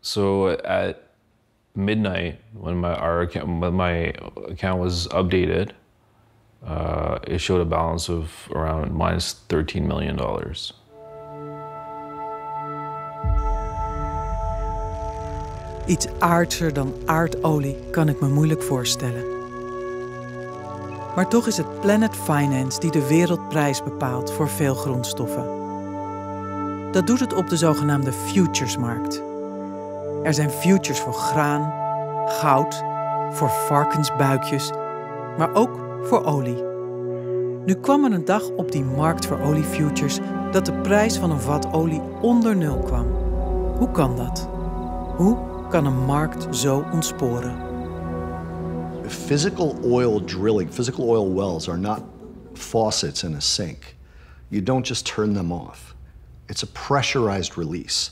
So at midnight, when my account was updated, it showed a balance of around minus $13 million. Iets aardser dan aardolie kan ik me moeilijk voorstellen. Maar toch is het Planet Finance die de wereldprijs bepaalt voor veel grondstoffen. Dat doet het op de zogenaamde futuresmarkt. Er zijn futures voor graan, goud, voor varkensbuikjes, maar ook voor olie. Nu kwam er een dag op die markt voor oliefutures dat de prijs van een vat olie onder nul kwam. Hoe kan dat? Hoe kan een markt zo ontsporen? Physical oil drilling, physical oil wells are not faucets in a sink. You don't just turn them off. It's a pressurized release.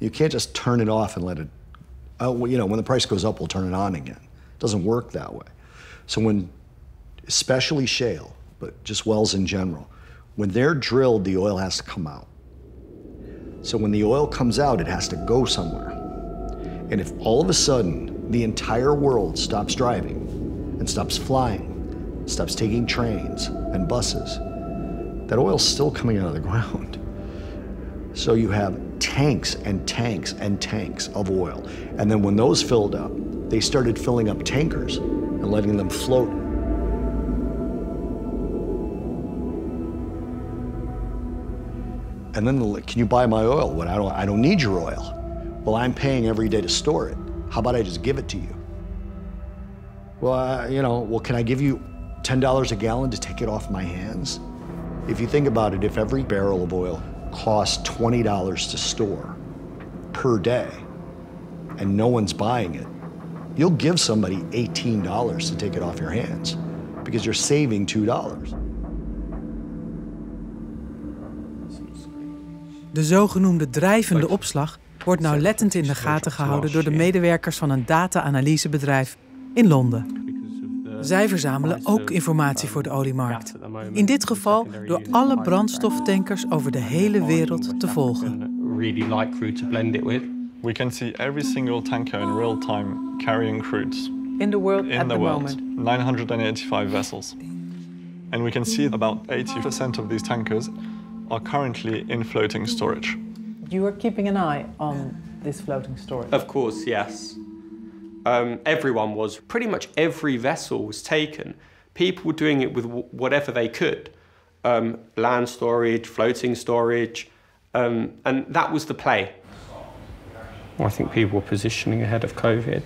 You can't just turn it off and let it, when the price goes up, we'll turn it on again. It doesn't work that way. So when, especially shale, but just wells in general, when they're drilled, the oil has to come out. So when the oil comes out, it has to go somewhere. And if all of a sudden the entire world stops driving and stops flying, stops taking trains and buses, that oil's still coming out of the ground. So you have tanks and tanks and tanks of oil. And then when those filled up, they started filling up tankers and letting them float. And then, can you buy my oil? Well, I don't need your oil. Well, I'm paying every day to store it. How about I just give it to you? Well, can I give you $10 a gallon to take it off my hands? If you think about it, if every barrel of oil costs $20 to store per day and no one's buying it, you'll give somebody $18 to take it off your hands because you're saving $2. De zogenoemde drijvende opslag wordt nauwlettend in de gaten gehouden door de medewerkers van een data-analysebedrijf in Londen. Zij verzamelen ook informatie voor de oliemarkt. In dit geval door alle brandstoftankers over de hele wereld te volgen. We can see every single tanker in real time carrying crudes. In the world at the moment. 985 vessels. And we can see about 80% of these tankers are currently in floating storage. You are keeping an eye on this floating storage? Of course, yes. Everyone was. Pretty much every vessel was taken. People were doing it with whatever they could. Land storage, floating storage, and that was the play. I think people were positioning ahead of COVID.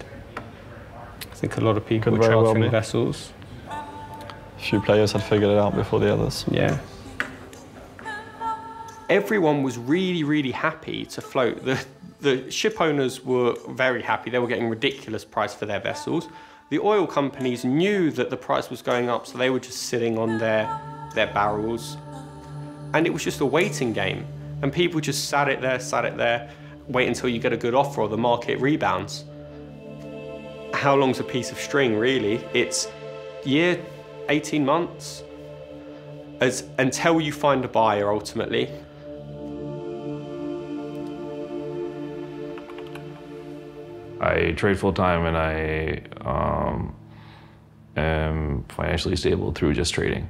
I think a lot of people were chartering vessels. A few players had figured it out before the others. Yeah. Everyone was really, really happy to float. The ship owners were very happy. They were getting a ridiculous price for their vessels. The oil companies knew that the price was going up, so they were just sitting on their barrels. And it was just a waiting game. And people just sat it there, wait until you get a good offer or the market rebounds. How long's a piece of string, really? It's year, 18 months, until you find a buyer, ultimately. I trade full-time and I am financially stable through just trading.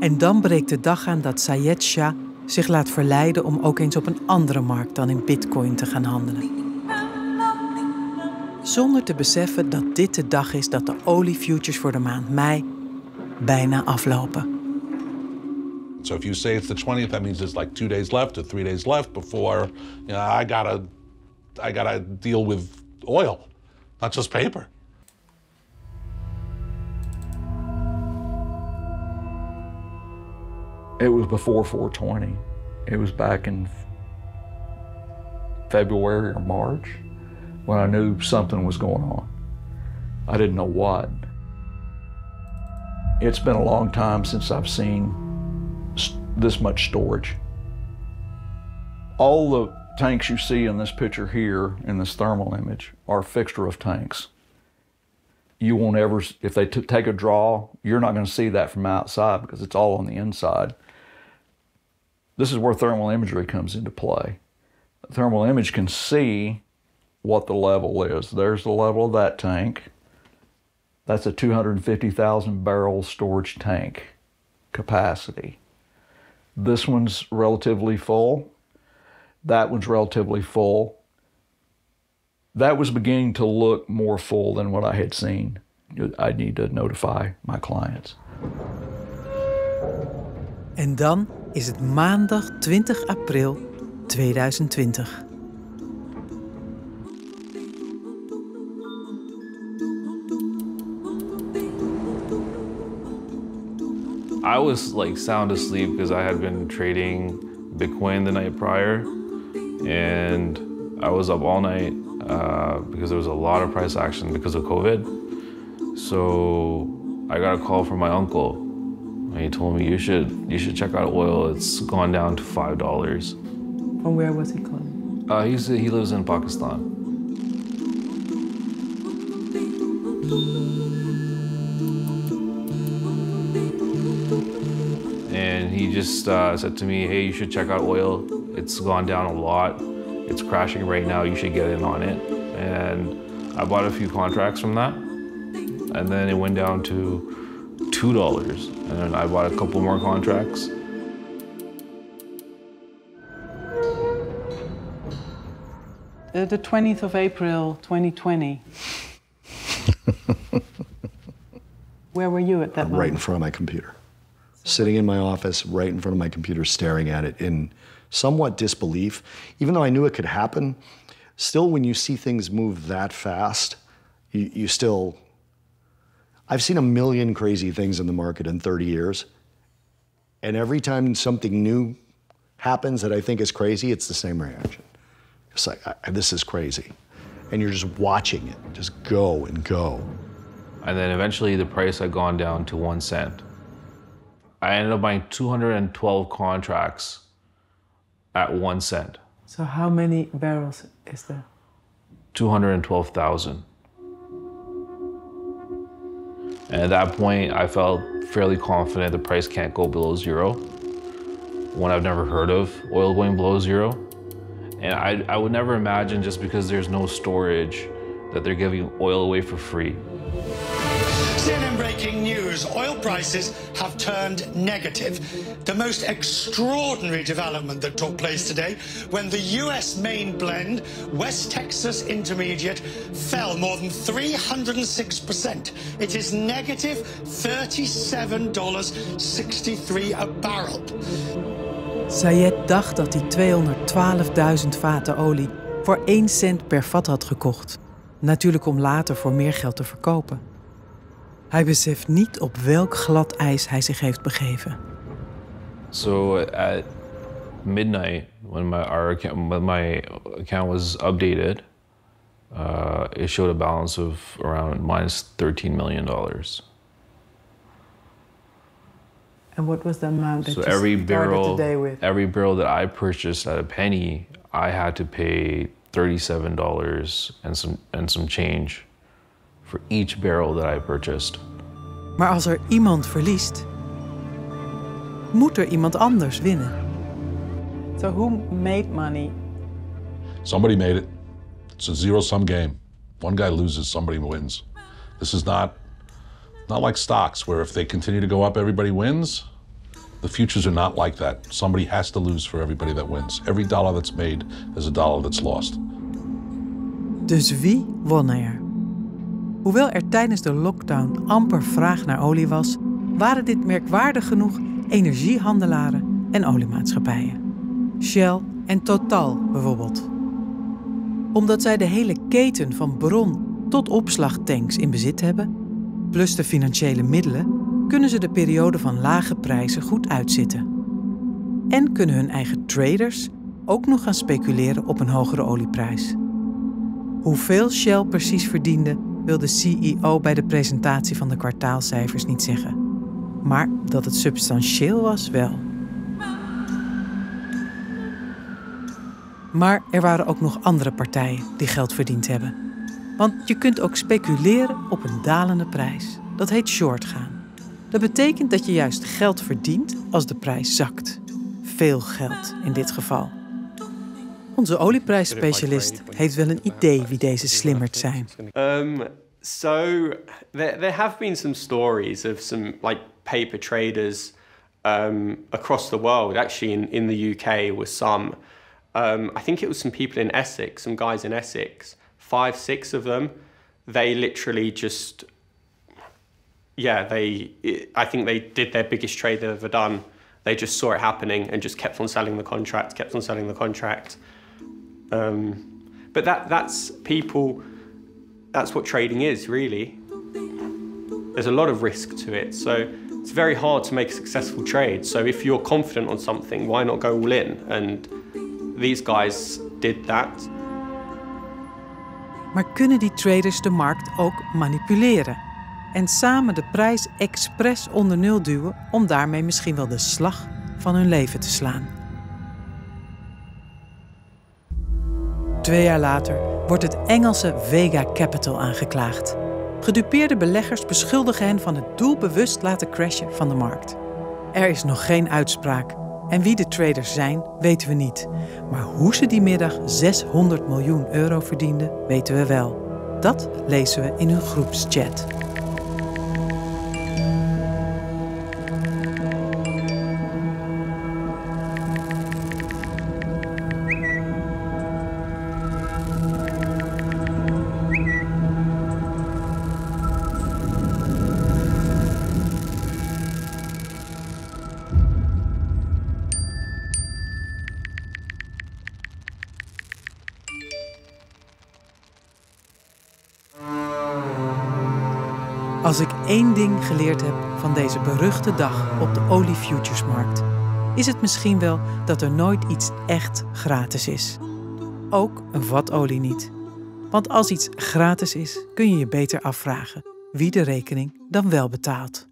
En dan breekt de dag aan dat Syed Shah zich laat verleiden om ook eens op een andere markt dan in bitcoin te gaan handelen. Zonder te beseffen dat dit de dag is dat de oliefutures voor de maand mei bijna aflopen. So if you say it's the 20th, that means there's like 2 days left or 3 days left before, I gotta deal with oil, not just paper. It was before 420. It was back in February or March when I knew something was going on. I didn't know what. It's been a long time since I've seen this much storage. All the tanks you see in this picture here, in this thermal image, are a fixture of tanks. You won't ever, if they take a draw, you're not going to see that from outside because it's all on the inside. This is where thermal imagery comes into play. thermal image can see what the level is. There's the level of that tank. That's a 250,000 barrel storage tank capacity. This one's relatively full. That one's relatively full. That was beginning to look more full than what I had seen. I need to notify my clients. En dan is het maandag 20 april 2020. I was like sound asleep because I had been trading Bitcoin the night prior, and I was up all night because there was a lot of price action because of COVID. So I got a call from my uncle, and he told me you should check out oil. It's gone down to $5. From where was he calling? He lives in Pakistan. And he just said to me, hey, you should check out oil. It's gone down a lot. It's crashing right now. You should get in on it. And I bought a few contracts from that. And then it went down to $2. And then I bought a couple more contracts. The 20th of April, 2020. Where were you at that moment? Right in front of my computer. Sitting in my office, right in front of my computer, staring at it in somewhat disbelief. Even though I knew it could happen, still when you see things move that fast, you still... I've seen a million crazy things in the market in 30 years. And every time something new happens that I think is crazy, it's the same reaction. It's like, this is crazy. And you're just watching it just go and go. And then eventually the price had gone down to 1 cent. I ended up buying 212 contracts at 1 cent. So how many barrels is there? 212,000. And at that point, I felt fairly confident the price can't go below zero. One I've never heard of oil going below zero. And I would never imagine just because there's no storage that they're giving oil away for free. CNN breaking news, oil prices have turned negative. The most extraordinary development that took place today when the US main blend, West Texas Intermediate, fell more than 306%. It is negative $37.63 a barrel. Sayed dacht dat hij 212.000 vaten olie voor 1 cent per vat had gekocht. Natuurlijk om later voor meer geld te verkopen. Hij beseft niet op welk glad ijs hij zich heeft begeven. So at midnight, when my account was updated, it showed a balance of around minus $13 million. And what was the amount that so you every started the day with? Every barrel that I purchased at a penny, I had to pay $37 and some change for each barrel that I purchased. Maar als er iemand verliest, moet er iemand anders winnen. So who made money? Somebody made it. It's a zero-sum game. One guy loses, somebody wins. This is not like stocks, where if they continue to go up, everybody wins. The futures are not like that. Somebody has to lose for everybody that wins. Every dollar that's made is a dollar that's lost. Dus wie won er? Hoewel er tijdens de lockdown amper vraag naar olie was, waren dit merkwaardig genoeg energiehandelaren en oliemaatschappijen. Shell en Total bijvoorbeeld. Omdat zij de hele keten van bron tot opslagtanks in bezit hebben, plus de financiële middelen, kunnen ze de periode van lage prijzen goed uitzitten. En kunnen hun eigen traders ook nog gaan speculeren op een hogere olieprijs. Hoeveel Shell precies verdiende, wil de CEO bij de presentatie van de kwartaalcijfers niet zeggen. Maar dat het substantieel was, wel. Maar er waren ook nog andere partijen die geld verdiend hebben. Want je kunt ook speculeren op een dalende prijs. Dat heet shortgaan. Dat betekent dat je juist geld verdient als de prijs zakt. Veel geld in dit geval. Onze olieprijsspecialist heeft wel een idee wie deze slimmerd zijn. So there have been some stories of some like paper traders across the world. Actually, in the UK was some. I think it was some people in Essex, some guys in Essex, 5, 6 of them. They literally just, I think they did their biggest trade they've ever done. They just saw it happening and just kept on selling the contract, kept on selling the contract. But that's people. That's what trading is, really. There's a lot of risk to it, so it's very hard to make a successful trade. So if you're confident on something, why not go all in? And these guys did that. Maar kunnen die traders de markt ook manipuleren? En samen de prijs expres onder nul duwen om daarmee misschien wel de slag van hun leven te slaan? 2 jaar later wordt het Engelse Vega Capital aangeklaagd. Gedupeerde beleggers beschuldigen hen van het doelbewust laten crashen van de markt. Er is nog geen uitspraak en wie de traders zijn, weten we niet. Maar hoe ze die middag 600 miljoen euro verdienden, weten we wel. Dat lezen we in hun groepschat. Als ik één ding geleerd heb van deze beruchte dag op de oliefuturesmarkt, is het misschien wel dat er nooit iets echt gratis is. Ook een vat olie niet. Want als iets gratis is, kun je je beter afvragen wie de rekening dan wel betaalt.